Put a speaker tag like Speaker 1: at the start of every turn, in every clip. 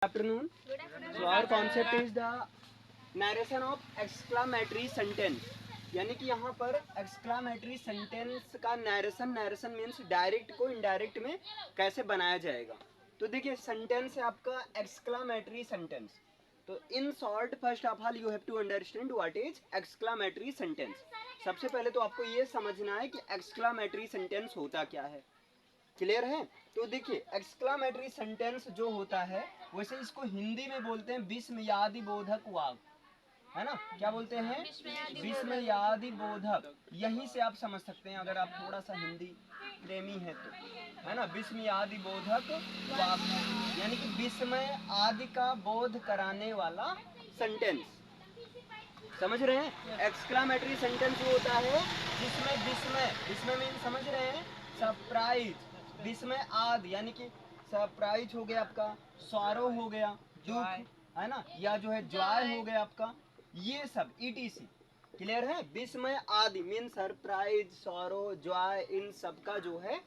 Speaker 1: Afternoon. So our concept is the narration of exclamatory sentence. यानी कि यहाँ पर एक्सक्लामेटरी सेंटेंस का नरेशन मीन्स डायरेक्ट को इनडायरेक्ट में कैसे बनाया जाएगा। तो देखिए सेंटेंस है आपका एक्सक्लामेटरी सेंटेंस। तो in short first of all you have to understand what is exclamatory sentence. सबसे पहले तो आपको ये समझना है कि एक्सक्लामेटरी सेंटेंस होता क्या है। क्लियर है? तो देखिए एक्सक्लामेटरी सेंटेंस जो होता है वैसे इसको हिंदी में बोलते हैं विस्मयादि बोधक वाक्य, है ना? क्या बोलते हैं? विस्मयादि बोधक। यहीं से आप समझ सकते हैं अगर आप थोड़ा सा हिंदी प्रेमी है तो, है ना? विस्मयादि बोधक वाक्य यानी कि विस्मय आदि का बोध कराने वाला सेंटेंस। समझ रहे हैं? एक्सक्लामेटरी सेंटेंस वो होता है जिसमें विस्मय मीन समझ रहे हैं? सरप्राइज। विस्मय आदि यानी कि सरप्राइज हो गया आपका, सॉरो हो गया, दुख, है ना, या जो है जॉय हो गया आपका, ये सब ईटीसी। क्लियर है? विस्मय आदि मीन सरप्राइज, सॉरो, जॉय, इन सब का जो है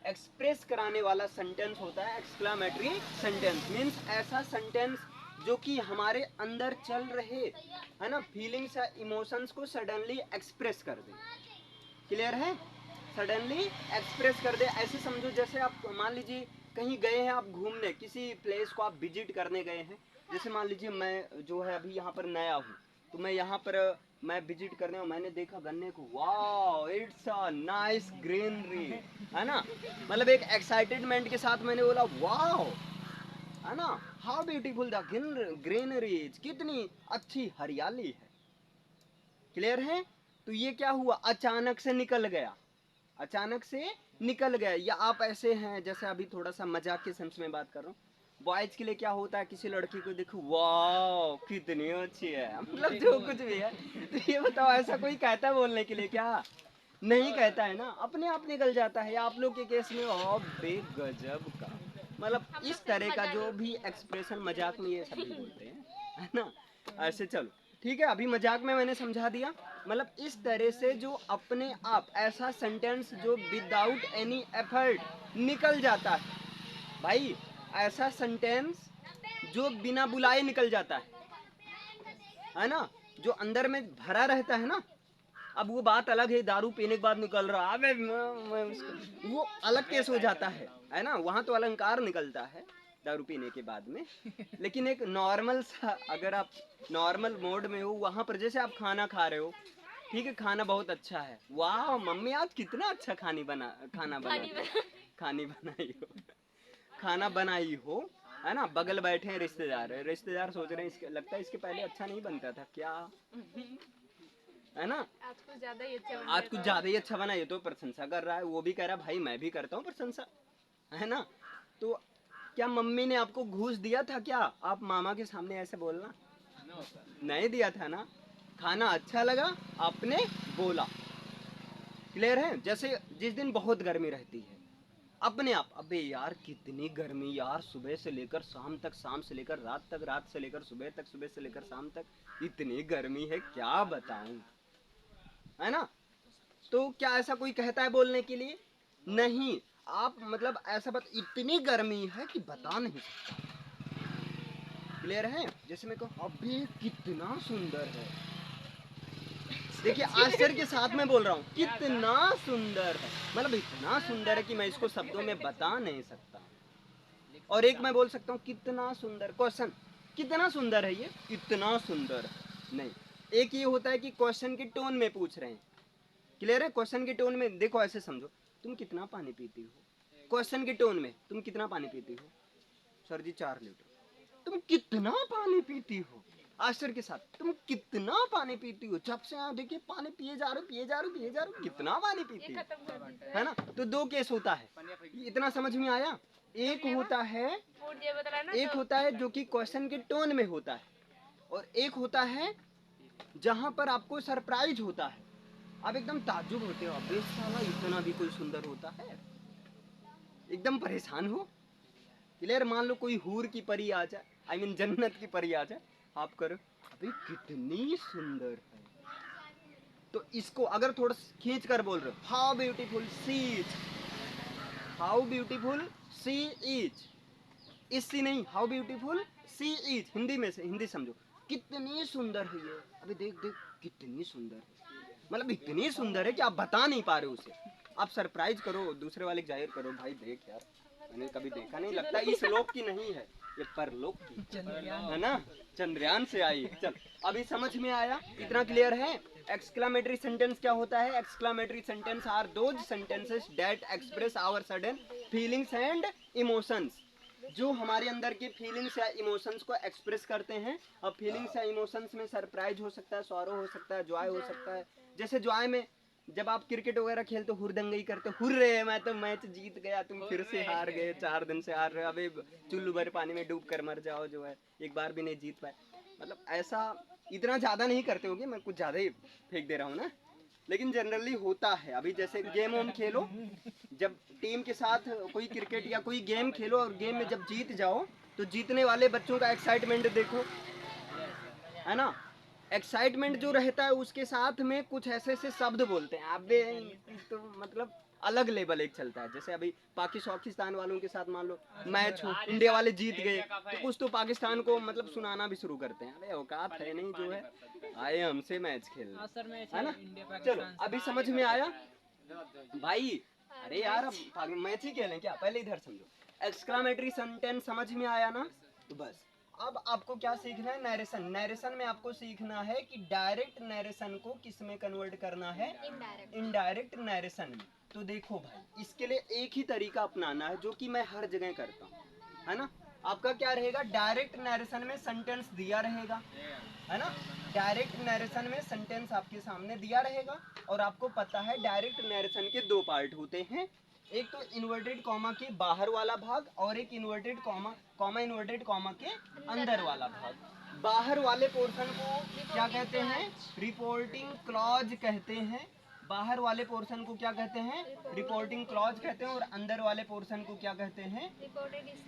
Speaker 1: एक्सप्रेस कराने वाला सेंटेंस होता है एक्सक्लामेटरी सेंटेंस। मीन्स ऐसा सेंटेंस जो कि हमारे अंदर चल रहे, है ना, फीलिंग्स या इमोशंस को सडनली एक्सप्रेस कर दे। क्लियर है? सडनली एक्सप्रेस कर दे। ऐसे समझो जैसे आप मान लीजिए कहीं गए हैं आप घूमने, किसी प्लेस को आप विजिट करने गए हैं। जैसे मान लीजिए मैं जो है अभी यहाँ पर नया हूँ, तो मैं यहाँ पर मैं विजिट करने हूँ, मैंने देखा गन्ने को, wow it's a nice greenery, है ना, मतलब एक एक्साइटेडमेंट के साथ मैंने बोला वाओ, है ना, हाउ ब्यूटीफुल द ग्रीनरी, कितनी अच्छी हरियाली है। क्लियर है? तो ये क्या हुआ, अचानक से निकल गया, अचानक से निकल गया। या आप ऐसे हैं, जैसे अभी थोड़ा सा मजाक के सेंस में बात कर रहा हूँ, बॉयज के लिए क्या होता है, किसी लड़की को देखो वाओ कितनी अच्छी है, मतलब जो कुछ भी है। तो ये बताओ ऐसा कोई कहता है बोलने के लिए? क्या नहीं कहता है ना, अपने आप निकल जाता है। आप लोग के केस में ओ बेगजब का, मतलब इस तरह का जो भी एक्सप्रेशन मजाक में ये सभी बोलते हैं, है ना। ऐसे चलो ठीक है, अभी मजाक में मैंने समझा दिया। मतलब इस तरह से जो अपने आप ऐसा सेंटेंस जो विदाउट एनी एफर्ट निकल जाता है भाई, ऐसा सेंटेंस जो बिना बुलाए निकल जाता है ना, जो अंदर में भरा रहता है ना। अब वो बात अलग है, दारू पीने के बाद निकल रहा है, वो अलग केस हो जाता है ना, वहां तो अलंकार निकलता है दारू पीने के बाद में। लेकिन एक नॉर्मल सा, अगर आप नॉर्मल मोड में हो, वहां पर जैसे आप खाना खा रहे हो, ठीक है, खाना बहुत अच्छा है, वाह मम्मी आज कितना अच्छा खाना बनाई हो, है ना। बगल बैठे हैं रिश्तेदार, रिश्तेदार सोच रहे हैं इसके, लगता है इसके पहले अच्छा नहीं बनता था क्या, है ना, आज कुछ ज्यादा ही अच्छा बना। ये तो प्रशंसा कर रहा है, वो भी कह रहा है भाई मैं भी करता हूँ प्रशंसा, है ना। तो क्या मम्मी ने आपको घूस दिया था क्या, आप मामा के सामने ऐसे बोलना? नहीं दिया था ना। खाना अच्छा लगा, आपने बोला। क्लियर है? जैसे जिस दिन बहुत गर्मी रहती है, अपने आप, अबे यार कितनी गर्मी यार, सुबह से लेकर शाम तक, शाम से लेकर रात तक, रात से लेकर सुबह तक, सुबह से लेकर शाम तक, इतनी गर्मी है क्या बताऊं, है ना। तो क्या ऐसा कोई कहता है बोलने के लिए? नहीं। आप मतलब ऐसा इतनी गर्मी है कि बता नहीं सकता। क्लियर है? जैसे मैं कहूँ अबे कितना सुंदर है, देखिए आश्चर्य के साथ में बोल रहा हूँ, कितना सुंदर है, मतलब इतना सुंदर है कि मैं इसको शब्दों में बता नहीं सकता। और एक मैं बोल सकता हूँ कितना सुंदर, क्वेश्चन कितना सुंदर है, ये कितना सुंदर है नहीं। एक ये होता है कि क्वेश्चन के टोन में पूछ रहे हैं। क्लियर है? क्वेश्चन के टोन में देखो, ऐसे समझो, तुम कितना पानी पीती हो, क्वेश्चन के टोन में, तुम कितना पानी पीती हो? सर जी 4 लीटर। तुम कितना पानी पीती हो? आश्चर्य के साथ, तुम कितना पानी पीती हो? जब से यहाँ देखिए पानी पिए जा रहे हो, पिए जा रहे हो, पिए जा रहे हो, कितना पानी पीती हो, है ना। तो दो केस होता है, इतना समझ में आया। एक होता है जो कि क्वेश्चन के टोन में होता है, और एक होता है जहां पर आपको सरप्राइज होता है, आप एकदम ताज्जुब होते हो, अबे साला इतना भी कोई सुंदर होता है, एकदम परेशान हो। क्लियर? मान लो कोई हूर की परी आ जाए, आई मीन जन्नत की परी आ जाए, आप करो अबे कितनी सुंदर है। तो इसको अगर थोड़ा खींच कर बोल रहे हो, how beautiful she is, how beautiful she is, is she नहीं, how beautiful she is, Hindi में से, हिंदी समझो, कितनी सुंदर है ये, अभी देख देख कितनी सुंदर है, मतलब इतनी सुंदर है कि आप बता नहीं पा रहे उसे, आप सरप्राइज करो, दूसरे वाले जाहिर करो, भाई देख यार मैंने कभी देखा नहीं, लगता है इस लोक की नहीं है, ये परलोक की है ना, चंद्रयान से आई। चल अभी समझ में आया, इतना क्लियर है। एक्सक्लामेटरी सेंटेंस क्या होता है? Exclamatory sentences are those sentences that express our sudden feelings and emotions, जो हमारे अंदर के फीलिंग्स या इमोशंस को एक्सप्रेस करते हैं। अब फीलिंग्स या इमोशंस में सरप्राइज हो सकता है, सॉरो हो सकता है, जॉय हो सकता है। जैसे जॉय में जब आप क्रिकेट वगैरह खेलते हुरदंगई करते, हुर्रे मैं तो मैच जीत गया, तुम फिर से हार गए, 4 दिन से हार रहे हो, अबे चुल्लू भर पानी में डूब कर मर जाओ, जो है एक बार भी नहीं जीत पाए, मतलब ऐसा इतना ज़्यादा नहीं करते होगे, मैं कुछ ज़्यादा ही फेंक दे रहा हूँ ना, लेकिन जनरली होता है। अभी जैसे गेम वोम खेलो, जब टीम के साथ कोई क्रिकेट या कोई गेम खेलो और गेम में जब जीत जाओ तो जीतने वाले बच्चों का एक्साइटमेंट देखो, है ना, एक्साइटमेंट जो रहता है उसके साथ में कुछ ऐसे ऐसे शब्द बोलते हैं, अबे तो मतलब अलग लेवल एक चलता है। जैसे अभी पाकिस्तान वालों के साथ मान लो मैच हो, इंडिया वाले जीत गए तो कुछ तो पाकिस्तान को मतलब सुनाना भी शुरू करते हैं, अरे औकात है नहीं जो है आए हमसे मैच खेलने, है ना। चलो अभी समझ में आया भाई, अरे यार अब मैच ही खेलें क्या, पहले इधर समझो। एक्सक्लामेटरी सेंटेंस समझ में आया ना, तो बस अब आपको क्या सीखना है? नरेशन। नरेशन में आपको सीखना है कि डायरेक्ट नरेशन को किस में कन्वर्ट करना है? इनडायरेक्ट नरेशन में। तो देखो भाई, इसके लिए एक ही तरीका अपनाना है जो कि मैं हर जगह करता हूँ, है ना। आपका क्या रहेगा? डायरेक्ट नरेशन में सेंटेंस दिया रहेगा, है ना, डायरेक्ट नरेशन में सेंटेंस आपके सामने दिया रहेगा, और आपको पता है डायरेक्ट नरेशन के 2 पार्ट होते हैं, एक तो इन्वर्टेड कॉमा के बाहर वाला भाग और एक इन्वर्टेड कॉमा इन्वर्टेड कॉमा के अंदर वाला भाग। बाहर वाले पोर्शन को क्या कहते हैं? रिपोर्टिंग क्लॉज कहते हैं। बाहर वाले पोर्शन को क्या कहते हैं? रिपोर्टिंग क्लॉज कहते हैं। और अंदर वाले पोर्शन को क्या कहते हैं?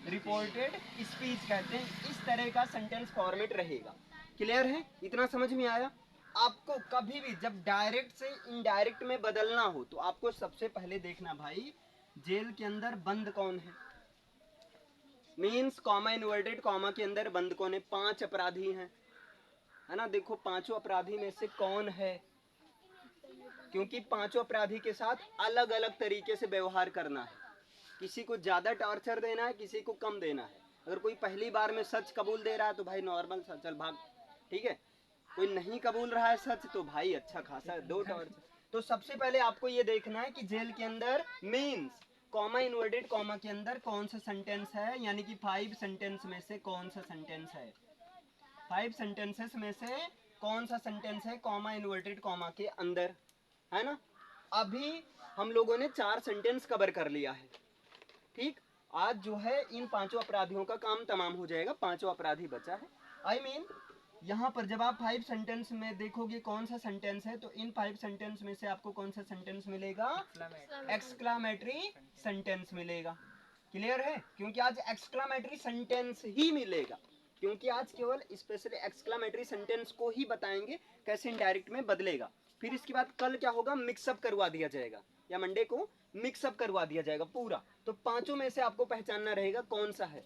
Speaker 1: रिपोर्टेड स्पीच कहते हैं। इस तरह का सेंटेंस फॉर्मेट रहेगा। क्लियर है? इतना समझ में आया? आपको कभी भी जब डायरेक्ट से इनडायरेक्ट में बदलना हो तो आपको सबसे पहले देखना भाई, जेल के अंदर बंद कौन है, मीन्स कॉमा इन्वर्टेड कॉमा के अंदर बंद कौन है? 5 अपराधी हैं, है ना। देखो पांचों अपराधी में से कौन है, क्योंकि पांचों अपराधी के साथ अलग अलग तरीके से व्यवहार करना है, किसी को ज्यादा टॉर्चर देना है, किसी को कम देना है। अगर कोई पहली बार में सच कबूल दे रहा है तो भाई नॉर्मल सा चल भाग, ठीक है। कोई नहीं कबूल रहा है सच तो भाई अच्छा खासा 2 टॉर्चर। तो सबसे पहले आपको ये देखना है कि जेल के अंदर मीन्स कॉमा इन्वर्टेड कॉमा के अंदर कौन सा सेंटेंस है, यानी कि 5 सेंटेंस में से कौन सा सेंटेंस है, 5 सेंटेंसेस में से कौन सा सेंटेंस है कॉमा इन्वर्टेड कॉमा के अंदर, है ना। अभी हम लोगों ने 4 सेंटेंस कवर कर लिया है, ठीक। आज जो है इन पांचों अपराधियों का काम तमाम हो जाएगा, पांचों अपराधी बचा है। आई मीन यहाँ पर जब आप 5 सेंटेंस में देखोगे कौन सा सेंटेंस है, तो इन 5 सेंटेंस में से आपको कौन सा सेंटेंस मिलेगा? एक्सक्लामेटरी सेंटेंस मिलेगा। क्लियर है? क्योंकि आज एक्सक्लामेटरी सेंटेंस ही मिलेगा, क्योंकि आज केवल स्पेशली एक्सक्लामेटरी सेंटेंस को ही बताएंगे कैसे इनडायरेक्ट में बदलेगा। फिर इसके बाद कल क्या होगा? मिक्सअप करवा दिया जाएगा, या मंडे को मिक्सअप करवा दिया जाएगा पूरा। तो पांचों में से आपको पहचानना रहेगा कौन सा है,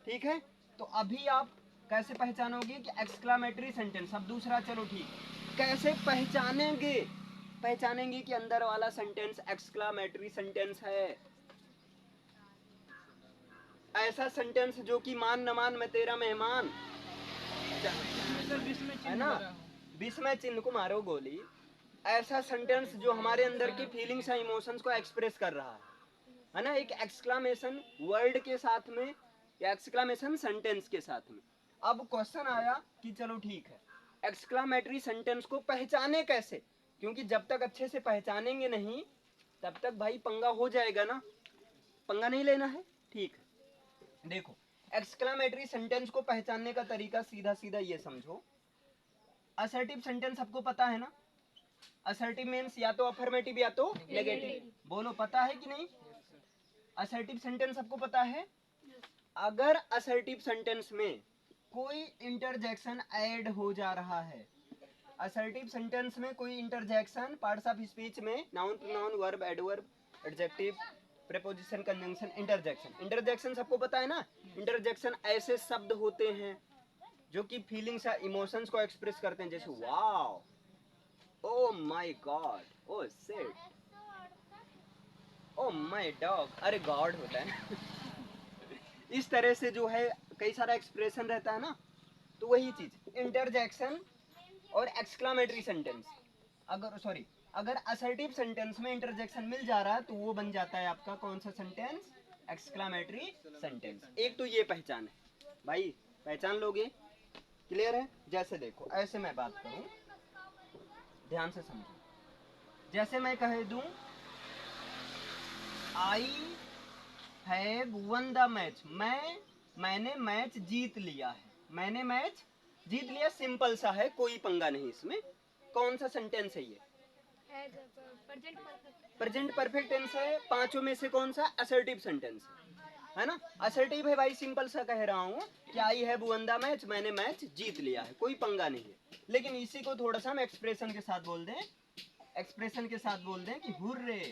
Speaker 1: ठीक है। तो अभी आप कैसे पहचानोगे कि एक्सक्लामेटरी सेंटेंस? अब दूसरा चलो ठीक, कैसे पहचानेंगे? पहचानेंगे कि अंदर वाला सेंटेंस एक्सक्लामेटरी सेंटेंस है, ऐसा सेंटेंस जो कि मान न मान मैं तेरा मेहमान, है ना, बीच में चिन्ह को मारो गोली। ऐसा सेंटेंस जो हमारे अंदर की फीलिंग्स या इमोशंस को एक्सप्रेस कर रहा है ना, एक एक्सक्लामेशन वर्ड के साथ में या एक्सक्लामेशन सेंटेंस के साथ में। अब क्वेश्चन आया कि चलो ठीक है, एक्सक्लामेटरी सेंटेंस को पहचाने कैसे? क्योंकि जब तक अच्छे से पहचानेंगे नहीं तब तक भाई पंगा हो जाएगा ना, पंगा नहीं लेना है, ठीक है। देखो एक्सक्लामेटरी सेंटेंस को पहचानने का तरीका सीधा सीधा ये समझो। असर्टिव सेंटेंस सबको पता है ना, असर्टिव मीन्स या तो अफर्मेटिव या तो नेगेटिव, बोलो पता है कि नहीं? असर्टिव सेंटेंस सबको पता है। अगर असर्टिव सेंटेंस में कोई इंटरजेक्शन ऐड हो जा रहा है, असर्टिव सेंटेंस में कोई इंटरजेक्शन पार्ट्स ऑफ स्पीच में noun pronoun verb adverb adjective preposition, conjunction, interjection. Interjection सबको पता है ना, इंटरजेक्शन ऐसे शब्द होते हैं जो कि फीलिंग्स या इमोशंस को एक्सप्रेस करते हैं, जैसे wow, oh my God, oh shit, oh my dog, अरे गॉड होता है इस तरह से जो है कई सारा एक्सप्रेशन रहता है ना, तो वही चीज इंटरजेक्शन और एक्सक्लामेटरी सेंटेंस। अगर असर्टिव सेंटेंस में इंटरजेक्शन मिल जा रहा है तो वो बन जाता है आपका कौन सा सेंटेंस, एक्सक्लामेटरी सेंटेंस। एक तो ये पहचान है भाई, पहचान लोगे, क्लियर है। जैसे देखो, ऐसे मैं बात करूं, ध्यान से समझो, जैसे मैं कह दूं I have one the match, मैंने मैच जीत लिया है, मैंने मैच जीत लिया, सिंपल सा है, कोई पंगा नहीं इसमें। कौन सा सेंटेंस है ये, प्रेजेंट परफेक्ट टेंस है। पांचों में से कौन सा, असर्टिव सेंटेंस है ना, असर्टिव है भाई, सिंपल सा कह रहा हूँ कि I have one the match, मैंने मैच जीत लिया है, कोई पंगा नहीं है। लेकिन इसी को थोड़ा सा हम एक्सप्रेशन के साथ बोल दें, एक्सप्रेशन के साथ बोल दें कि हुर्रे,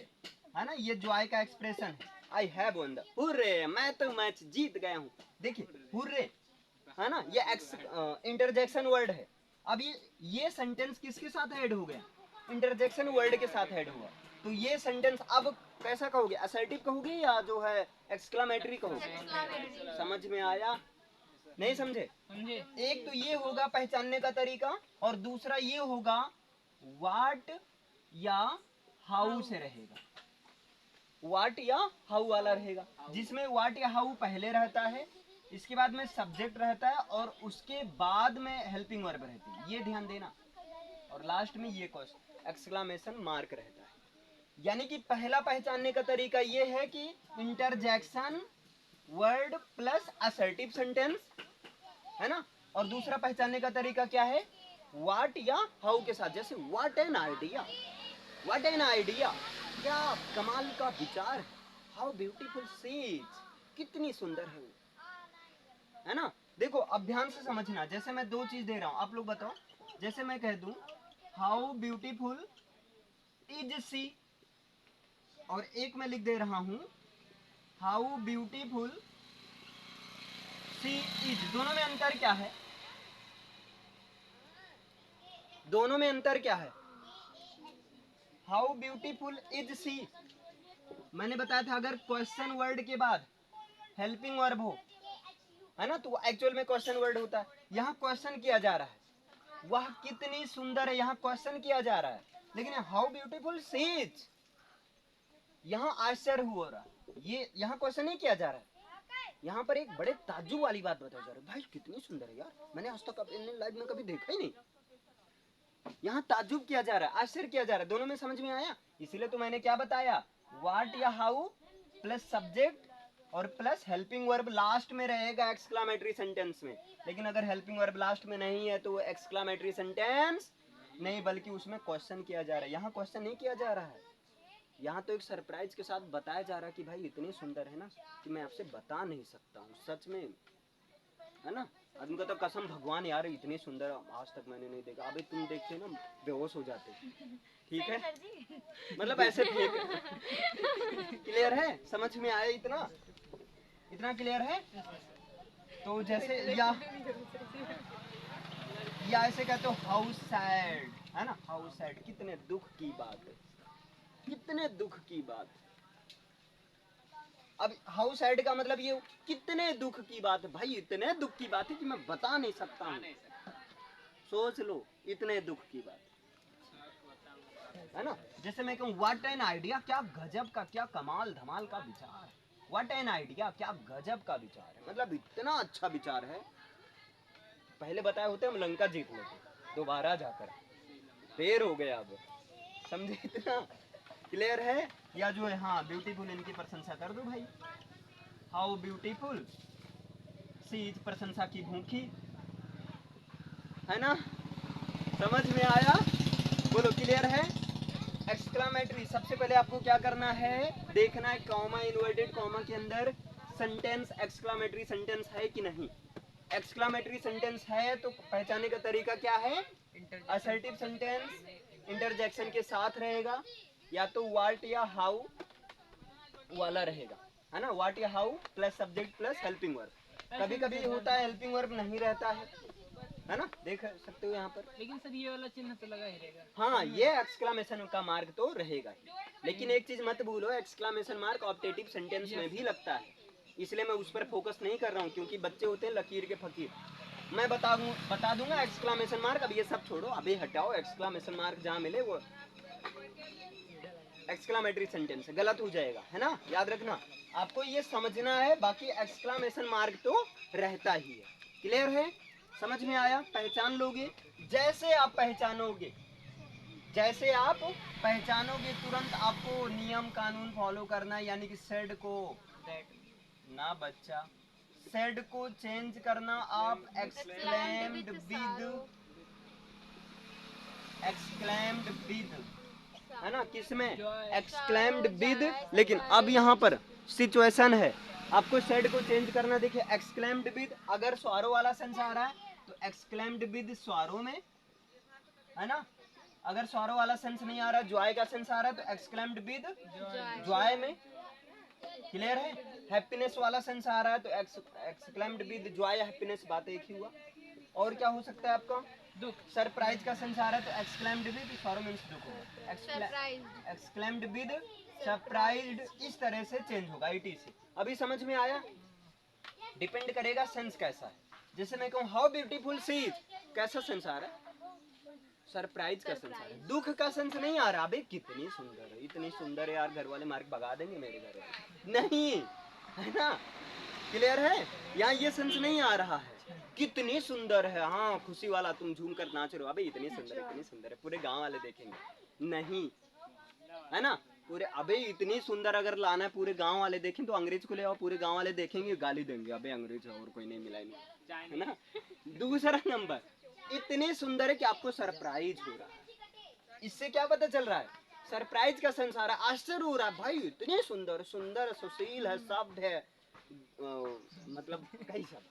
Speaker 1: है ना, ये जॉय का एक्सप्रेशन है, I have one the, hurray, मैं तो मैच जीत गया हूँ। देखिए हुर्रे, है ना, ये इंटरजेक्शन वर्ड है। अब ये सेंटेंस किसके साथ ऐड हो गया, इंटरजेक्शन वर्ड के साथ ऐड हुआ। तो ये सेंटेंस अब कैसा कहोगे, असर्टिव कहोगे या जो है एक्सक्लामेटरी कहोगे, समझ में आया, नहीं समझे? एक तो ये होगा पहचानने का तरीका, और दूसरा ये होगा व्हाट या हाउ से रहेगा, व्हाट या हाउ वाला रहेगा, जिसमें व्हाट या हाउ पहले रहता है, इसके बाद में सब्जेक्ट रहता है, और उसके बाद में हेल्पिंग वर्ब रहती है, ये ध्यान देना, और लास्ट में ये एक्सक्लामेशन मार्क रहता है। यानी कि पहला पहचानने का तरीका ये है कि interjection word plus assertive sentence, है ना, और दूसरा पहचानने का तरीका क्या है, व्हाट या हाउ के साथ, जैसे what an idea, what an idea, क्या कमाल का विचार है, हाउ ब्यूटीफुल सीज, कितनी सुंदर है वो, है ना। देखो अब ध्यान से समझना, जैसे मैं दो चीज दे रहा हूं, आप लोग बताओ, जैसे मैं कह दूं हाउ ब्यूटीफुल इज सी, और एक मैं लिख दे रहा हूं हाउ ब्यूटीफुल सी इज, दोनों में अंतर क्या है, दोनों में अंतर क्या है, हाउ ब्यूटीफुल इज सी, मैंने बताया था अगर क्वेश्चन वर्ड के बाद हेल्पिंग वर्ब हो, है ना, तो एक्चुअल में क्वेश्चन वर्ड होता है, यहाँ क्वेश्चन किया जा रहा है, वह कितनी सुंदर है, यहाँ क्वेश्चन किया जा रहा है, लेकिन हाउ ब्यूटीफुल सी इज, यहाँ आश्चर्य हो रहा है, ये यहाँ क्वेश्चन नहीं किया जा रहा है, यहाँ पर एक बड़े ताज्जुब वाली बात बताई जा रही है, भाई कितनी सुंदर है यार, मैंने आज तक अपनी लाइफ में कभी देखा ही नहीं, यहाँ ताज्जुब किया जा रहा है, आश्चर्य किया जा रहा है, दोनों में समझ में आया। इसीलिए तो मैंने क्या बताया, व्हाट या हाउ प्लस सब्जेक्ट और प्लस हेल्पिंग वर्ब लास्ट में रहेगा एक्सक्लामेटरी सेंटेंस में, लेकिन अगर हेल्पिंग वर्ब लास्ट में नहीं है तो वो एक्सक्लामेटरी सेंटेंस नहीं, बल्कि उसमें क्वेश्चन किया जा रहा है, यहाँ क्वेश्चन नहीं किया जा रहा है, यहाँ तो एक सरप्राइज के साथ बताया जा रहा है कि भाई इतनी सुंदर है ना कि मैं आपसे बता नहीं सकता हूँ, सच में, है ना। आदमी का तो कसम भगवान यार इतनी सुंदर आज तक मैंने नहीं देखा, अभी तुम देखते ना बेहोश हो जाते, ठीक है, मतलब ऐसे फेक क्लियर है, समझ में आया, इतना इतना क्लियर है। तो जैसे या ऐसे कहते हो हाउ सैड, है ना, हाउ सैड, कितने दुख की बात है, कितने दुख की बात। अब हाउ सैड का मतलब ये कितने दुख की बात है, भाई इतने दुख की बात है कि मैं बता नहीं सकता हूँ, सोच लो इतने दुख की बात, है ना। जैसे मैं कहूँ व्हाट एन आइडिया, क्या गजब का, क्या कमाल धमाल का विचार, व्हाट एन आइडिया, क्या गजब का विचार है, मतलब इतना अच्छा विचार है, पहले बताए होते हम लंका जीत लेते, दोबारा जाकर, देर हो गया अब, समझे, इतना क्लियर है। या जो है हाँ ब्यूटीफुल, इनकी प्रशंसा कर दो भाई, हाउ ब्यूटीफुल सीज, प्रशंसा की भूखी, है ना, समझ में आया, बोलो क्लियर है। एक्सक्लामेटरी, सबसे पहले आपको क्या करना है, देखना है कॉमा, इन्वर्टेड कॉमा के अंदर सेंटेंस एक्सक्लामेटरी सेंटेंस है कि नहीं, एक्सक्लामेटरी सेंटेंस है तो पहचानने का तरीका क्या है, असर्टिव सेंटेंस इंटरजेक्शन के साथ रहेगा, या तो व्हाट या हाउ वाला रहेगा, है ना, व्हाट या how plus subject plus helping verb. कभी कभी होता है हेल्पिंग वर्ब नहीं रहता है ना, देख सकते हो यहाँ पर।
Speaker 2: लेकिन सर ये वाला चिन्ह तो लगा ही रहेगा।
Speaker 1: हाँ, ये एक्सक्लामेशन का मार्क तो रहेगा ही, लेकिन एक चीज मत भूलो, एक्सक्लामेशन मार्क ऑब्जेक्टिव सेंटेंस में भी लगता है, इसलिए मैं उस पर फोकस नहीं कर रहा हूँ, क्योंकि बच्चे होते हैं लकीर के फकीर। मैं बता दूंगा एक्सक्लामेशन मार्क, अब ये सब छोड़ो, अभी हटाओ, एक्सक्लामेशन मार्क जहाँ मिले वो एक्सक्लामेटरी सेंटेंस गलत हो जाएगा, है ना, याद रखना, आपको ये समझना है, बाकी एक्सक्लामेशन मार्क तो रहता ही है। क्लियर है, समझ में आया, पहचान लोगे, जैसे आप पहचानोगे, जैसे आप पहचानोगे तुरंत आपको नियम कानून फॉलो करना है, यानी कि सेड को ना बच्चा, सेड को चेंज करना, आप एक्सक्लेम्ड विद, है ना, किसमें, एक्सक्लेम्ड विद, लेकिन अब यहाँ पर सिचुएशन है, आपको सेड को चेंज करना। देखिए एक्सक्लेम्ड विद, अगर स्वारो वाला सेंस आ रहा है तो एक्सक्लेम्ड विद स्वारो में, है ना, अगर स्वारो वाला सेंस नहीं आ रहा, जॉय का सेंस आ रहा है तो एक्सक्लेम्ड विद जॉय में। क्लियर है, हैप्पीनेस वाला सेंस आ रहा है तो एक्सक्लेम्ड विद जॉय हैप्पीनेस, बात एक ही हुआ। और क्या हो सकता है आपका,
Speaker 2: दुख,
Speaker 1: सरप्राइज का सेंस आ रहा है तो एक्सक्लेम्ड विद सॉरो मींस दुख होगा, एक्सक्लेम्ड विद सरप्राइज्ड, इस तरह से चेंज होगा इट से। अभी समझ में आया, डिपेंड करेगा सेंस कैसा है। जैसे मैं कहूँ हाउ ब्यूटीफुल सी इज, कैसा सेंस आ रहा है, सरप्राइज का सेंस आ रहा है, दुख का सेंस नहीं आ रहा, अबे कितनी सुंदर है, इतनी सुंदर है यार, घर वाले मार्क भगा देंगे मेरे घर वाले, नहीं, है ना, क्लियर है, यहाँ ये सेंस नहीं आ रहा है, कितनी सुंदर है, हाँ खुशी वाला, तुम झूम कर नाच रहे हो, अबे इतनी सुंदर है, पूरे गांव वाले देखेंगे, नहीं, है ना, पूरे, अबे इतनी सुंदर अगर लाना है पूरे गांव वाले देखें तो अंग्रेज को ले आओ, पूरे गांव वाले देखेंगे गाली देंगे, अबे अंग्रेज और कोई नहीं मिला नहीं, है ना। दूसरा नंबर, इतनी सुंदर है कि आपको सरप्राइज हो रहा है, इससे क्या पता चल रहा है, सरप्राइज का सेंस आ रहा है, आश्चर्य हो रहा है, भाई इतनी सुंदर सुंदर, सुशील है, शब्द है, मतलब कई शब्द,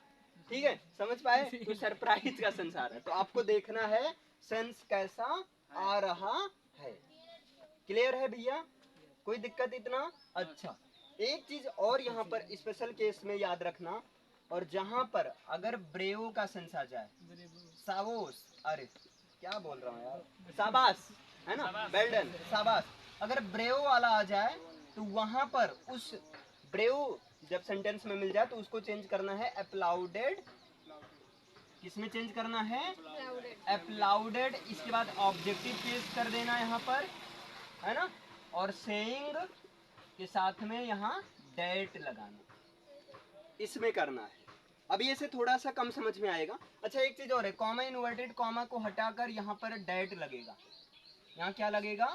Speaker 1: ठीक है, समझ पाए, तो सरप्राइज का सेंस आ रहा है, तो आपको देखना है सेंस कैसा आ रहा है। क्लियर है भैया, कोई दिक्कत इतना, अच्छा, एक चीज और यहाँ पर स्पेशल केस में याद रखना, और जहां पर अगर ब्रेवो का सेंस आ जाए, सावोस, अरे क्या बोल रहा हूँ यार, शाबाश, है ना, वेल डन, शाबाश, अगर ब्रेवो वाला आ जाए तो वहां पर उस ब्रेवो जब सेंटेंस में मिल जाए तो उसको चेंज करना है अप्लाउडेड, किसमें चेंज करना है, अप्लाउडेड, इसके बाद ऑब्जेक्टिव केस कर देना यहाँ पर, है ना, और सेइंग के साथ में यहाँ डेट लगाना, इसमें करना है। अब ये से थोड़ा सा कम समझ में आएगा। अच्छा एक चीज और है, कॉमा इन्वर्टेड कॉमा को हटाकर यहाँ पर डेट लगेगा, यहाँ क्या लगेगा,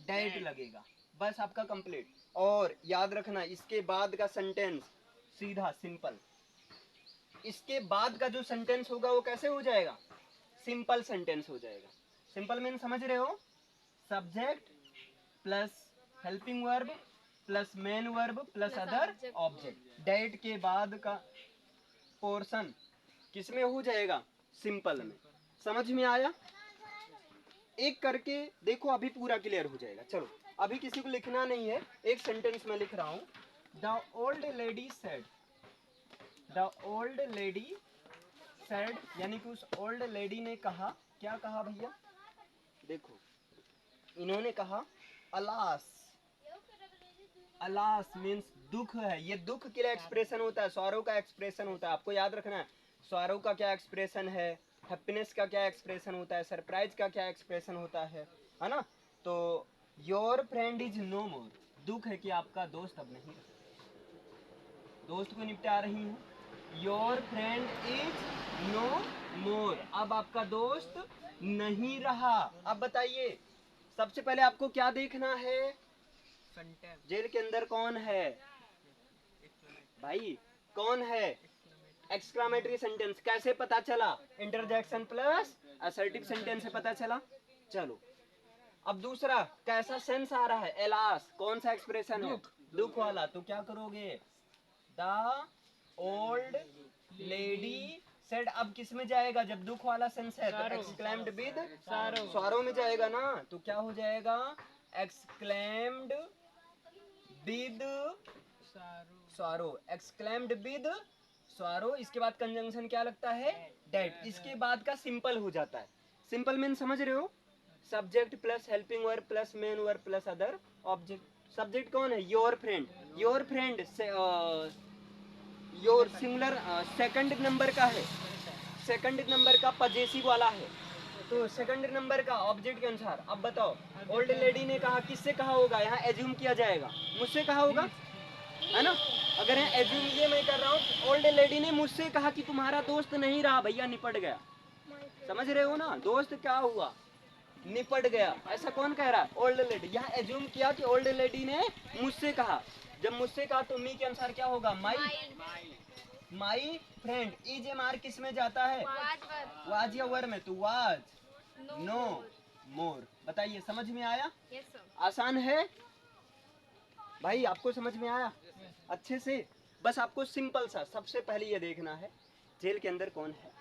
Speaker 1: डेट लगेगा, बस आपका कंप्लीट। और याद रखना इसके बाद का सेंटेंस सीधा सिंपल, इसके बाद का जो सेंटेंस होगा वो कैसे हो जाएगा, सिंपल सेंटेंस हो जाएगा। सिंपल मीन समझ रहे हो, subject plus helping verb plus main verb plus other object, डेट के बाद का पोर्शन किसमें हो जाएगा, सिंपल में। समझ में आया, एक करके देखो, अभी पूरा क्लियर हो जाएगा। चलो अभी किसी को लिखना नहीं है, एक सेंटेंस में लिख रहा हूं, the old lady said, the old lady said, यानी कि उस ओल्ड लेडी ने कहा, क्या कहा भैया, देखो इन्होंने कहा अलास, अलास मीन्स दुख है, ये दुख के लिए एक्सप्रेशन होता है, सॉरो का एक्सप्रेशन होता है, आपको याद रखना है, सॉरो का क्या एक्सप्रेशन है, हैप्पीनेस का क्या एक्सप्रेशन होता है, सरप्राइज का क्या एक्सप्रेशन होता है ना। तो योर फ्रेंड इज नो मोर, दुख है कि आपका दोस्त अब नहीं, दोस्त को निपटा रही हूँ, योर फ्रेंड इज नो मोर, अब आपका दोस्त नहीं रहा। अब बताइए सबसे पहले आपको क्या देखना है, जेल के अंदर कौन है भाई, कौन है, एक्सक्लामेटरी सेंटेंस, कैसे पता चला, इंटरजेक्शन प्लस असर्टिव सेंटेंस से पता चला। चलो अब दूसरा कैसा सेंस आ रहा है, एलास, कौन सा एक्सप्रेशन है, दुख वाला, तो क्या करोगे, द ओल्ड लेडी सेड, अब किस में जाएगा, जब दुख वाला सेंस है तो एक्सक्लेम्ड विद सॉरो में जाएगा ना, तो क्या हो जाएगा, एक्सक्लेम्ड विद
Speaker 2: सारू
Speaker 1: सॉरो, एक्सक्लेम्ड विद सॉरो। इसके बाद कंजंक्शन क्या लगता है, डेट। इसके बाद का सिंपल हो जाता है। सिंपल मीन समझ रहे हो, subject plus helping verb plus main verb plus other object. Subject कौन है, your friend. Your friend your singular second number का है, सेकंड नंबर का पजेसिव वाला है, तो सेकंड नंबर का ऑब्जेक्ट के अनुसार। अब बताओ, ओल्ड लेडी ने कहा, किससे कहा होगा, यहाँ एज्यूम किया जाएगा, मुझसे कहा होगा, है ना। अगर यहाँ एज्यूम ये मैं कर रहा हूँ, ओल्ड लेडी ने मुझसे कहा कि तुम्हारा दोस्त नहीं रहा भैया, निपट गया। समझ रहे हो ना, दोस्त क्या हुआ, निपट गया। ऐसा कौन कह रहा है, ओल्ड लेडी। यहाँ एज्यूम किया कि ओल्ड लेडी ने मुझसे कहा। जब मुझसे कहा तो मी के अनुसार क्या होगा, माई फ्रेंड। इज एम आर किस में जाता है, वाज या वर में, तो वाज नो मोर। बताइए समझ में आया, आसान है भाई, आपको समझ में आया अच्छे से। बस आपको सिंपल सा सबसे पहले ये देखना है, जेल के अंदर कौन है।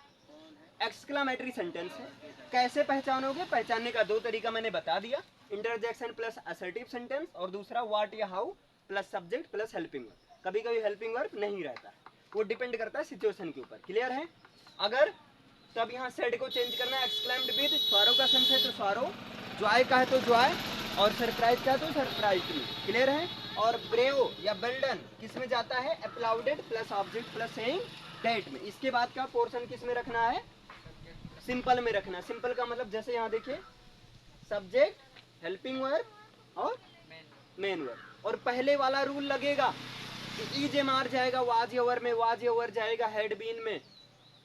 Speaker 1: एक्सक्लामेटरी सेंटेंस है, कैसे पहचानोगे, पहचानने का दो तरीका मैंने बता दिया, इंटरजेक्शन प्लस असर्टिव सेंटेंस, और दूसरा व्हाट या how plus subject plus helping verb. कभी कभी हेल्पिंग वर्ब नहीं रहता है, वो डिपेंड करता है सिचुएशन के ऊपर। क्लियर है। अगर तब यहाँ सेड को चेंज करना है, एक्सक्लेम्ड विद स्वारो का सेंस है तो स्वारो, जॉय का है तो जॉय, और सरप्राइज का है तो सरप्राइजली। क्लियर है। और ब्रेव या बेल्डन किस में जाता है, applauded plus object plus saying that में। इसके बाद का पोर्शन किस में रखना है, सिंपल में रखना। सिंपल का मतलब जैसे यहाँ देखिए, सब्जेक्ट, हेल्पिंग वर्ब और मेन वर्ब। और पहले वाला रूल लगेगा कि इज एम आर जाएगा वाज या वर में, वाज या वर जाएगा हैड बीन में,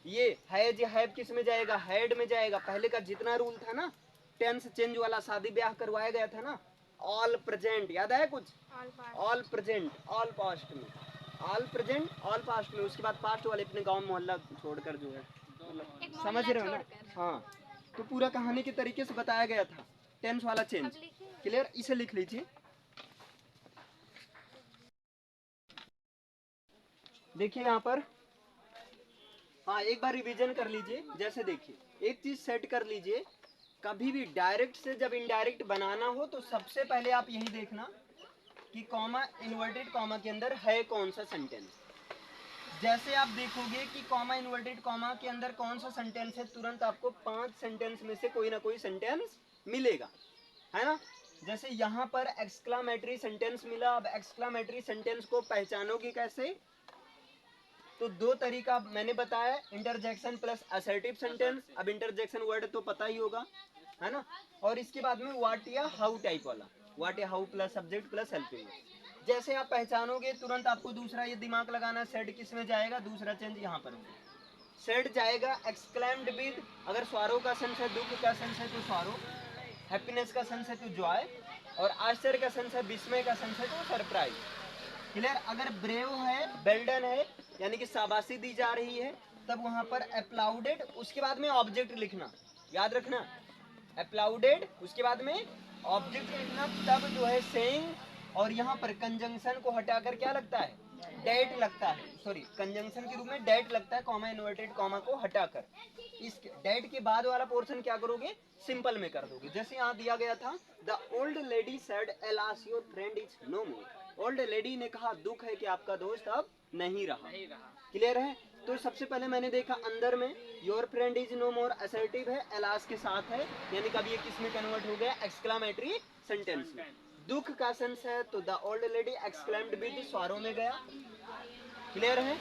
Speaker 1: ये हैज या हैव किस में जाएगा, हैड में जाएगा। पहले का जितना रूल था ना, टेंस चेंज वाला, शादी ब्याह करवाया गया था ना, ऑल प्रेजेंट, याद है कुछ, ऑल प्रेजेंट ऑल पास्ट में, ऑल प्रेजेंट ऑल पास्ट में। उसके बाद पास्ट वाले अपने गांव मोहल्ला छोड़कर जो है, समझ रहे हो ना। हाँ, तो पूरा कहानी के तरीके से बताया गया था, टेंस वाला चेंज। क्लियर, इसे लिख लीजिए। देखिए यहाँ पर, हाँ एक बार रिवीजन कर लीजिए। जैसे देखिए, एक चीज सेट कर लीजिए, कभी भी डायरेक्ट से जब इनडायरेक्ट बनाना हो तो सबसे पहले आप यही देखना कि कॉमा, इन्वर्टेड कॉमा के अंदर है कौन सा सेंटेंस। जैसे आप देखोगे कि कॉमा, इन्वर्टेड कॉमा के अंदर कौन सा सेंटेंस है, तुरंत आपको 5 सेंटेंस में से कोई ना कोई सेंटेंस मिलेगा, है ना। जैसे यहाँ पर एक्सक्लामेटरी सेंटेंस मिला। अब एक्सक्लामेटरी सेंटेंस को पहचानोगे कैसे, तो दो तरीका मैंने बताया, इंटरजेक्शन प्लस असर्टिव सेंटेंस। अब इंटरजेक्शन वर्ड तो पता ही होगा, है ना। और इसके बाद में व्हाट या हाउ टाइप वाला, व्हाट या how plus subject plus helping. जैसे आप पहचानोगे तुरंत आपको दूसरा ये दिमाग लगाना, सेड किस में जाएगा, दूसरा चेंज यहाँ पर सेड जाएगा एक्सक्लेम्ड विद। अगर स्वारो का सेंस है, दुख का सेंस है तो स्वारो, हैप्पीनेस का सेंस है तो जॉय, और आश्चर्य का सेंस है, विस्मय का सेंस है तो सरप्राइज। क्लियर। अगर ब्रेव है, बेल्डन है, यानी कि शाबाशी दी जा रही है, तब वहां पर अप्लाउडेड, उसके बाद में ऑब्जेक्ट लिखना, याद रखना, अप्लाउडेड उसके बाद में ऑब्जेक्ट लिखना, तब जो है सेइंग। और यहाँ पर कंजंक्शन को हटाकर क्या लगता है, डेट लगता है, सॉरी कंजंक्शन के रूप में डेट लगता है, कॉमा इन्वर्टेड कॉमा को हटाकर। इस डेट के बाद वाला पोर्शन क्या करोगे, सिंपल में कर दोगे। जैसे यहाँ दिया गया था, the old lady said alas your friend is no more. Old lady ने कहा, दुख है कि आपका दोस्त अब नहीं रहा। क्लियर है। तो सबसे पहले मैंने देखा अंदर में, your friend is no more assertive है, एलास के साथ है, यानी कब ये किस में कन्वर्ट हो गया, एक्सक्लामेटरी सेंटेंस में। दुख का सेंस है तो the old lady exclaimed with sorrow में गया। क्लियर है।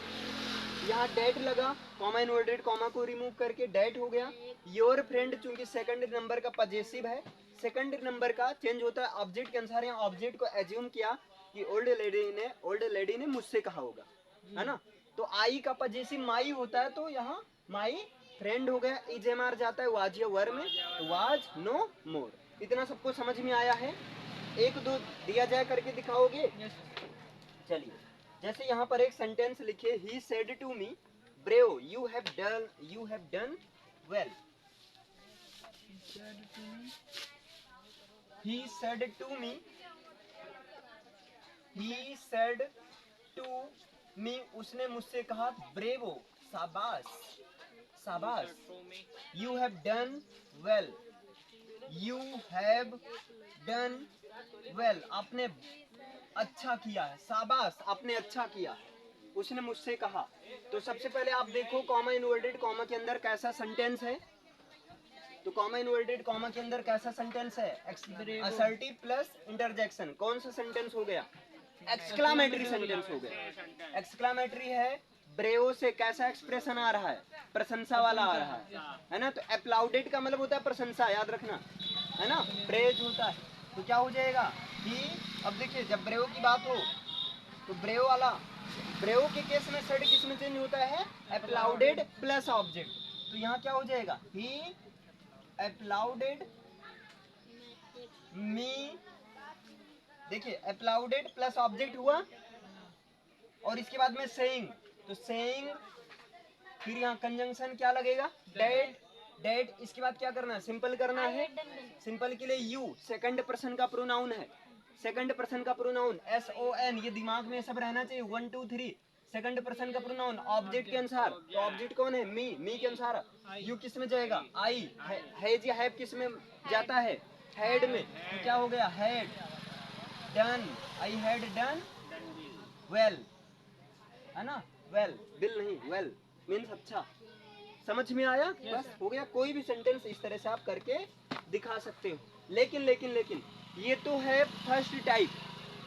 Speaker 1: यहाँ डेट लगा, कॉमा इन्वर्टेड कॉमा को रिमूव करके डेट हो गया। योर फ्रेंड चूंकि सेकंड नंबर का पजेसिव है, सेकंड नंबर का चेंज होता है ऑब्जेक्ट के अनुसार। यहाँ ऑब्जेक्ट को एज्यूम किया कि ओल्ड लेडी ने मुझसे कहा होगा, है ना। तो आई का पजेसिव माई होता है, तो यहाँ माई फ्रेंड हो गया। इज एम आर जाता है वाज या वर में, तो वाज नो मोर। इतना सबको समझ में आया है। एक दो दिया जाए करके दिखाओगे। चलिए, जैसे यहाँ पर एक सेंटेंस लिखिए, he said to me brave you have done well. he said to me उसने मुझसे कहा, ब्रेवो शाबाश, शाबाश, you have done well, you have done well, आपने अच्छा किया है, शाबाश आपने अच्छा किया है, उसने मुझसे कहा। तो सबसे पहले आप देखो कॉमा इन्वर्टेड कॉमा के अंदर कैसा सेंटेंस है। तो कॉमा इन्वर्टेड कॉमा के अंदर कैसा सेंटेंस है, असर्टिव प्लस इंटरजेक्शन। कौन सा सेंटेंस हो गया, एक्सक्लामेटरी सेंटेंस हो गया। एक्सक्लामेटरी है, ब्रेवो से कैसा एक्सप्रेशन आ रहा है, प्रशंसा वाला आ रहा है ना। तो अप्लाउडेड का मतलब होता है प्रशंसा, याद रखना है ना, प्रेज होता है। तो क्या हो जाएगा कि अब देखिए जब ब्रेवो की बात हो तो ब्रेवो वाला, ब्रेवो के केस में सेड किस में चेंज होता है, अप्लाउडेड प्लस ऑब्जेक्ट। तो यहाँ क्या हो जाएगा, ही अप्लाउडेड मी, देखिए अप्लाउडेड प्लस ऑब्जेक्ट हुआ और इसके बाद में सेइंग, तो सेइंग, फिर यहाँ कंजंक्शन क्या लगेगा, डेड, डेड। इसके बाद क्या करना है, सिंपल करना है। सिंपल के लिए यू सेकंड पर्सन का प्रोनाउन है, सेकंड पर्सन का प्रोनाउन SON, ये दिमाग में सब रहना चाहिए। 1 2 3 सेकंड पर्सन का प्रोनाउन ऑब्जेक्ट के अनुसार। तो ऑब्जेक्ट कौन है, मी के अनुसार यू किस में जाएगा, आई, हैज या हैव किस में जाता है, हेड में। तो क्या हो गया, had done, I had done well, है ना, वेल, बिल नहीं, वेल मीन्स अच्छा। समझ में आया, बस हो गया। कोई भी सेंटेंस इस तरह से आप करके दिखा सकते हो। लेकिन लेकिन लेकिन ये तो है फर्स्ट टाइप,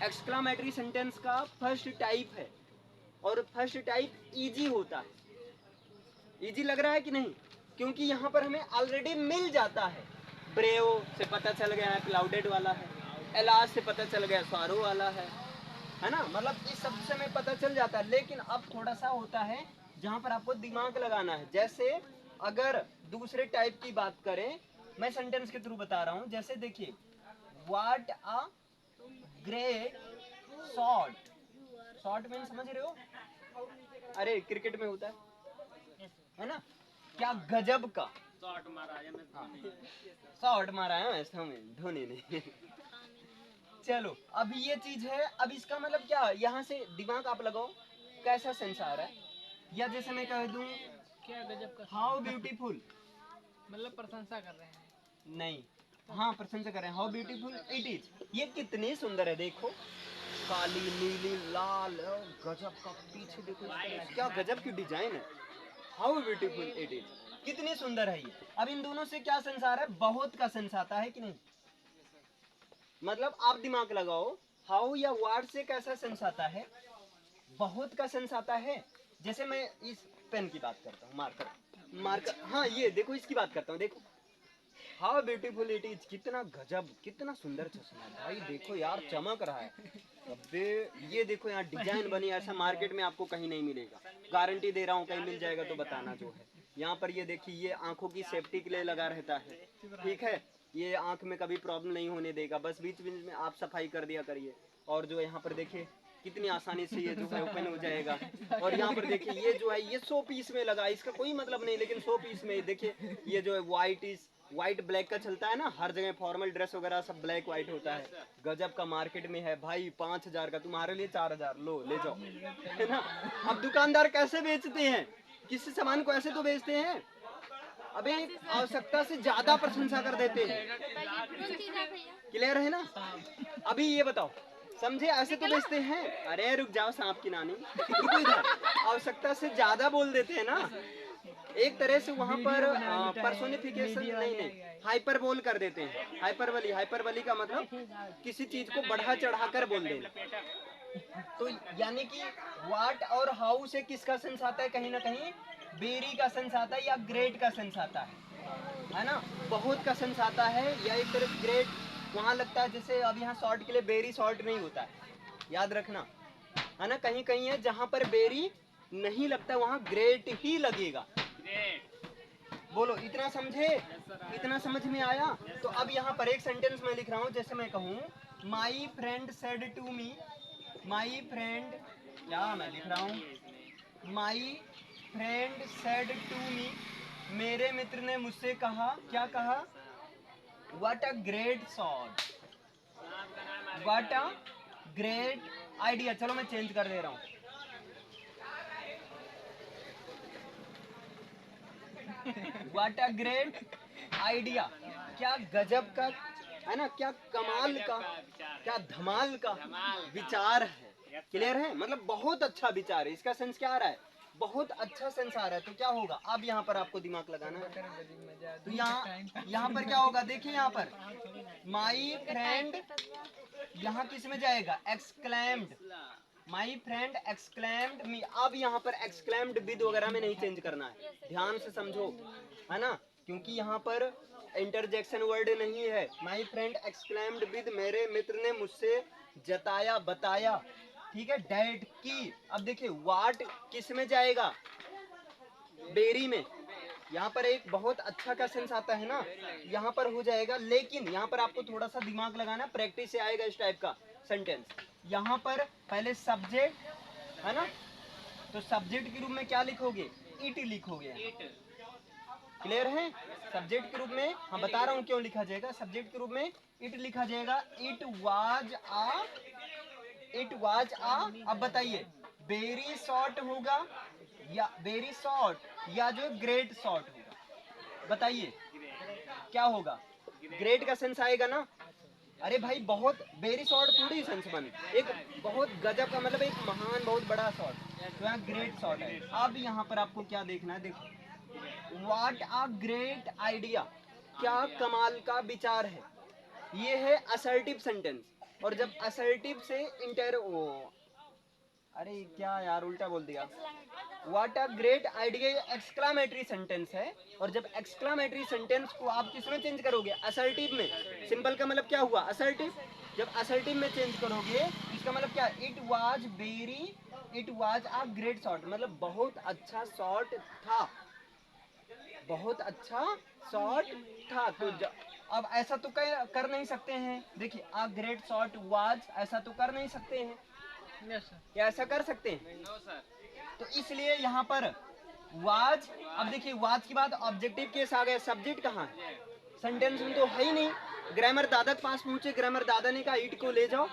Speaker 1: एक्सक्लामेटरी सेंटेंस का फर्स्ट टाइप है, और फर्स्ट टाइप इजी होता है। इजी लग रहा है कि नहीं, क्योंकि यहाँ पर हमें ऑलरेडी मिल जाता है। ब्रेव से पता चल गया है क्लाउडेड वाला है, एलाज से पता चल गया स्वारो वाला है ना, मतलब इस सब से हमें पता चल जाता है। लेकिन अब थोड़ा सा होता है जहाँ पर आपको दिमाग लगाना है। जैसे अगर दूसरे टाइप की बात करें, मैं सेंटेंस के थ्रू बता रहा हूँ। जैसे देखिए, what a great shot, shot mean समझ रहे हो, अरे क्रिकेट में होता है ना, क्या गजब का शॉट मारा है, शॉट मारा है ऐसा में धोनी ने। चलो अब ये चीज है, अब इसका मतलब क्या, यहाँ से दिमाग आप लगाओ कैसा सेंस आ रहा है। या जैसे मैं कह दूं
Speaker 2: क्या गजब का,
Speaker 1: हाउ ब्यूटीफुल,
Speaker 2: मतलब प्रशंसा कर रहे हैं।
Speaker 1: नहीं, हाँ प्रशंसा कर रहे हैं, हाउ ब्यूटीफुल इट इज, ये कितनी सुंदर है, देखो काली नीली लाल, गजब का, पीछे देखो क्या गजब की डिजाइन है, हाउ ब्यूटीफुल इट इज, कितनी सुंदर है ये। अब इन दोनों से क्या सेंस आ रहा है, बहुत का सेंस आता है कि नहीं, मतलब आप दिमाग लगाओ, हाउ या वाट से कैसा सेंस आता है, बहुत का सेंस आता है। जैसे मैं इस पेन की बात करता हूँ, मार्कर, मार्कर, हाँ ये देखो इसकी बात करता हूँ, देखो हाउ ब्यूटीफुल इट इज, कितना गजब, कितना सुंदर चश्मा है भाई, देखो यार चमक रहा है। अबे ये देखो यहाँ डिजाइन बनी, ऐसा मार्केट में आपको कहीं नहीं मिलेगा, गारंटी दे रहा हूँ, कहीं मिल जाएगा तो बताना जो है। यहाँ पर ये देखिए, ये आंखों की सेफ्टी के लिए लगा रहता है, ठीक है, ये आंख में कभी प्रॉब्लम नहीं होने देगा, बस बीच बीच में आप सफाई कर दिया करिए। और जो यहाँ पर देखिए कितनी आसानी से ये जो है ओपन हो जाएगा। और यहाँ पर देखिए ये जो है ये 100 पीस में लगा, इसका कोई मतलब नहीं, लेकिन 100 पीस में देखिए ये जो है व्हाइट ब्लैक का चलता है ना, हर जगह फॉर्मल ड्रेस वगैरह सब ब्लैक व्हाइट होता है, गजब का मार्केट में है भाई, 5,000 का, तुम्हारे लिए 4,000, लो ले जाओ, है ना। अब दुकानदार कैसे बेचते हैं, किसी सामान को ऐसे तो बेचते हैं, अबे आवश्यकता से ज्यादा प्रशंसा कर देते हैं। क्लियर है ना, अभी ये बताओ, समझे, ऐसे तो बेचते हैं, अरे रुक जाओ सांप की नानी, रुको इधर, आवश्यकता से ज्यादा बोल देते हैं ना, एक तरह से वहाँ पर पर्सोनिफिकेशन, नहीं हाइपर बोल कर देते हैं, हाइपरबली, हाइपरबली का मतलब किसी चीज को बढ़ा चढ़ा कर बोल देना। तो यानी कि व्हाट और हाउ से किसका सेंस आता है, कहीं ना कहीं वेरी का सेंस आता है या ग्रेट का सेंस आता है ना, बहुत का सेंस आता है, या एक तरफ ग्रेट वहाँ लगता है, जैसे अब यहाँ शॉर्ट के लिए वेरी शॉर्ट नहीं होता है, याद रखना, है ना, कहीं कहीं है जहाँ पर वेरी नहीं लगता वहाँ ग्रेट ही लगेगा। बोलो इतना समझे, इतना समझ में आया। तो अब यहाँ पर एक सेंटेंस मैं लिख रहा हूँ, जैसे मैं कहूँ my friend said to me, my friend, क्या मैं लिख रहा हूँ, my friend said to me, मेरे मित्र ने मुझसे कहा, क्या कहा, what a great shot, what a great idea. चलो मैं चेंज कर दे रहा हूँ, व्हाट अ ग्रेट आइडिया, क्या गजब का है ना, क्या कमाल का, क्या धमाल का विचार है। क्लियर है, मतलब बहुत अच्छा विचार है। इसका सेंस क्या आ रहा है, बहुत अच्छा सेंस आ रहा है। तो क्या होगा, अब यहाँ पर आपको दिमाग लगाना है। तो यहाँ पर क्या होगा, देखिए यहाँ पर माई फ्रेंड, यहाँ किस में जाएगा, एक्सक्लेम्ड, माई फ्रेंड एक्सक्लेम्ड मी। अब यहाँ पर एक्सक्लेम्ड विद वगैरह में नहीं चेंज करना है, ध्यान से समझो, है ना, क्योंकि यहाँ पर इंटरजेक्शन वर्ड नहीं है। माई फ्रेंड एक्सक्लेम्ड विद, मेरे मित्र ने मुझसे जताया, बताया, ठीक है, डैट की। अब देखिए वाट किस में जाएगा, बेरी में। यहाँ पर एक बहुत अच्छा का सेंस आता है ना, यहाँ पर हो जाएगा। लेकिन यहाँ पर आपको थोड़ा सा दिमाग लगाना, प्रैक्टिस से आएगा इस टाइप का सेंटेंस। यहाँ पर पहले सब्जेक्ट है ना, तो सब्जेक्ट के रूप में क्या लिखोगे, इट लिखोगे। क्लियर है, सब्जेक्ट के रूप में हम बता रहा हूँ क्यों लिखा जाएगा, सब्जेक्ट के रूप में इट लिखा जाएगा। It was a, it was a. अब बताइए वेरी शॉर्ट होगा या वेरी शॉर्ट, या जो ग्रेट शॉर्ट होगा, बताइए क्या होगा, ग्रेट का सेंस आएगा ना। अरे भाई बहुत, वेरी शॉर्ट थोड़ी सेंस बन, एक बहुत गजब का, मतलब एक महान बहुत बड़ा शॉर्ट, तो यहाँ ग्रेट शॉर्ट है। अब यहाँ पर आपको क्या देखना है, देखो व्हाट अ ग्रेट आइडिया, क्या कमाल का विचार है। ये है असर्टिव सेंटेंस। और जब असर्टिव से अरे क्या यार उल्टा बोल दिया, what a great idea exclamatory sentence है। और जब एक्सक्लामेटरी सेंटेंस को आप किसमें चेंज करोगे, असर्टिव में। सिंपल का मतलब क्या हुआ, असर्टिव। जब असर्टिव में चेंज करोगे इसका मतलब क्या, it was very, it was a great shot, मतलब बहुत अच्छा शॉट था, बहुत अच्छा शॉट था। तो अब ऐसा तो कर नहीं सकते हैं, देखिए अ ग्रेट शॉट वाज, ऐसा तो कर नहीं सकते हैं, क्या ऐसा कर सकते हैं, तो इसलिए यहाँ पर वाज। अब देखिए वाज के बाद ऑब्जेक्टिव केस आ गया, सब्जेक्ट कहाँ है, सेंटेंस में तो है ही नहीं। ग्रामर दादा के पास पहुंचे, ग्रामर दादा ने कहा इट को ले जाओ,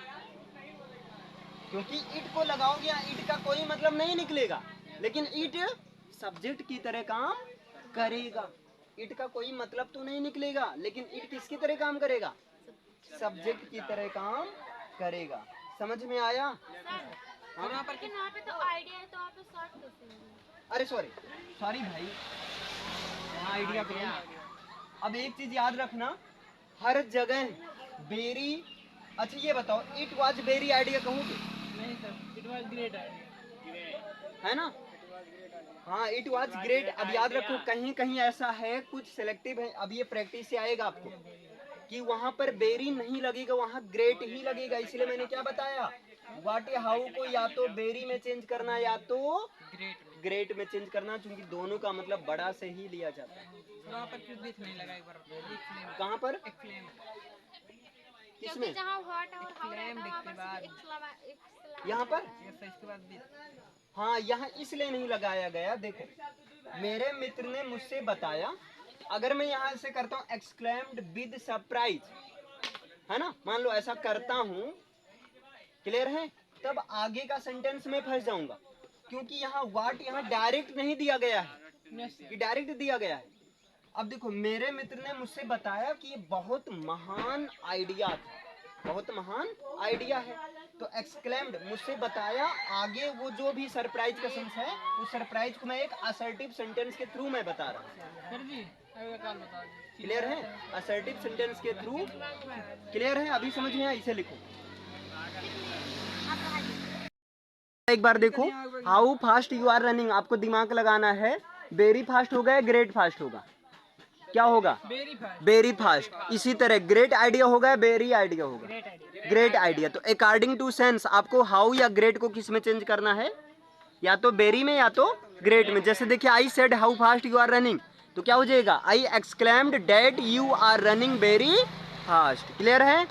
Speaker 1: क्योंकि इट को लगाओगे या इट का कोई मतलब नहीं निकलेगा, लेकिन इट सब्जेक्ट की तरह काम करेगा। इट का कोई मतलब तो नहीं निकलेगा, लेकिन इट किसकी तरह काम करेगा, सब्जेक्ट की तरह काम करेगा। समझ में आया।
Speaker 3: और वहाँ पे तो आइडिया है, तो वहाँ पे शॉर्ट कैसे होगा?
Speaker 1: अरे सॉरी सॉरी भाई, हाँ आइडिया करो। अब एक चीज याद रखना, हर जगह बेरी, अच्छा ये बताओ इट वाज बेरी आइडिया कहोगे,
Speaker 2: नहीं sir, it was great idea,
Speaker 1: है ना, हाँ इट वाज ग्रेट। अब याद रखो कहीं कहीं ऐसा है, कुछ सिलेक्टिव है, अब ये प्रैक्टिस से आएगा आपको कि वहां पर बेरी नहीं लगेगा, वहां ग्रेट ही लगेगा। इसलिए मैंने क्या बताया, व्हाट हाउ को या तो बेरी में चेंज करना या तो ग्रेट में चेंज करना, क्योंकि दोनों का मतलब बड़ा से ही लिया जाता है।
Speaker 2: वहाँ पर क्यों दिख नहीं लगा, एक बार
Speaker 1: कहाँ पर,
Speaker 2: एक्सप्लेन,
Speaker 1: किसमें,
Speaker 3: जहाँ व्हाट और हाउ रहता है वहाँ
Speaker 2: बाद
Speaker 3: पर
Speaker 1: यहाँ पर,
Speaker 2: इसके बाद भी
Speaker 1: हाँ यहाँ इसलिए नहीं लगाया गया। देखो मेरे मित्र ने मुझसे बताया, अगर मैं यहाँ से करता हूँ एक्सक्लेम्ड विद सरप्राइज, है ना, मान लो ऐसा करता हूँ, क्लियर है, तब आगे का सेंटेंस में फंस जाऊंगा, क्योंकि यहाँ वाट यहाँ डायरेक्ट नहीं दिया गया है, ये डायरेक्ट दिया गया है। अब देखो मेरे मित्र ने मुझसे बताया कि ये बहुत महान आइडिया था, बहुत महान आइडिया है, तो एक्सक्लेम्ड मुझसे बताया, आगे वो जो भी सरप्राइज का सेंस है, उस सरप्राइज को मैं एक असर्टिव सेंटेंस के थ्रू मैं बता रहा हूँ।
Speaker 2: सर जी अगला काल बता दीजिए।
Speaker 1: क्लियर है, असर्टिव सेंटेंस के थ्रू, क्लियर है, अभी समझ में आया, इसे लिखो एक बार देखो, how fast you are running, आपको दिमाग लगाना है, वेरी फास्ट होगा या ग्रेट फास्ट होगा, क्या होगा, वेरी फास्ट। इसी तरह ग्रेट आइडिया होगा या वेरी आइडिया होगा, ग्रेट आइडिया। तो अकॉर्डिंग टू सेंस आपको हाउ या ग्रेट को किस में चेंज करना है, या तो वेरी में या तो ग्रेट में। जैसे देखिए I said how fast you are running, तो क्या हो जाएगा, I exclaimed that you are running very fast. Clear है।